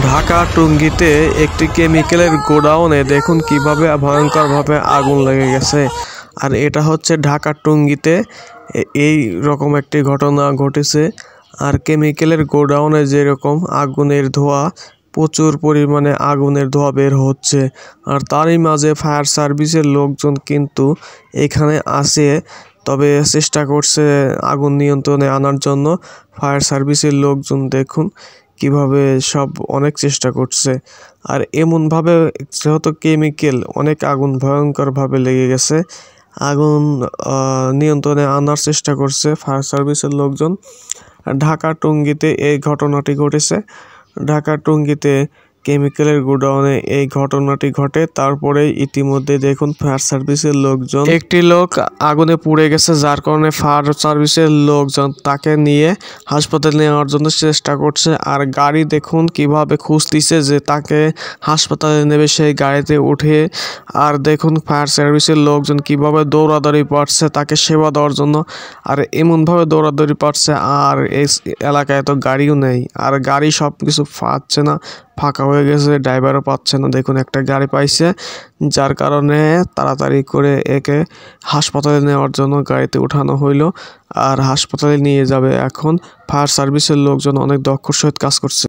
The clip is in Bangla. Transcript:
ঢাকা টঙ্গীতে একটি কেমিক্যালের গোডাউনে দেখুন কিভাবে ভয়ঙ্করভাবে আগুন লেগে গেছে। আর এটা হচ্ছে ঢাকা টঙ্গীতে এই রকম একটি ঘটনা ঘটেছে। আর কেমিক্যালের গোডাউনে যেরকম আগুনের ধোঁয়া, প্রচুর পরিমাণে আগুনের ধোঁয়া বের হচ্ছে। আর তারই মাঝে ফায়ার সার্ভিসের লোকজন কিন্তু এখানে আসে, তবে চেষ্টা করছে আগুন নিয়ন্ত্রণে আনার জন্য। ফায়ার সার্ভিসের লোকজন দেখুন কিভাবে সব অনেক চেষ্টা করছে। আর এমনভাবে যেহেতু কেমিক্যাল, অনেক আগুন ভয়ঙ্করভাবে লেগে গেছে। আগুন নিয়ন্ত্রণে আনার চেষ্টা করছে ফায়ার সার্ভিসের লোকজন। ঢাকা টঙ্গীতে এই ঘটনাটি ঘটেছে। ঢাকা টঙ্গীতে কেমিক্যালের গোডাউনে এই ঘটনাটি ঘটে। তারপরে ইতিমধ্যে দেখুন ফায়ার সার্ভিসের লোকজন, একটি লোক আগুনে পুড়ে গেছে, যার কারণে ফায়ার সার্ভিসের লোকজন তাকে নিয়ে হাসপাতালে নেওয়ার জন্য চেষ্টা করছে। আর গাড়ি দেখুন কিভাবে খুঁজতেছে যে তাকে হাসপাতালে নেবে, সেই গাড়িতে উঠে। আর দেখুন ফায়ার সার্ভিসের লোকজন কিভাবে দৌড়াদৌড়ি পাচ্ছে তাকে সেবা দেওয়ার জন্য। আর এমনভাবে দৌড়াদৌড়ি পাচ্ছে, আর এই এলাকায় তো গাড়িও নেই, আর গাড়ি সব কিছু পাচ্ছে না, ফাঁকা হয়ে গেছে, ড্রাইভারও পাচ্ছে না। দেখুন একটা গাড়ি পাইছে, যার কারণে তাড়াতাড়ি করে একে হাসপাতালে নেওয়ার জন্য গাড়িতে উঠানো হইলো। আর হাসপাতালে নিয়ে যাবে এখন। ফায়ার সার্ভিসের লোকজন অনেক দক্ষতার সহিত কাজ করছে।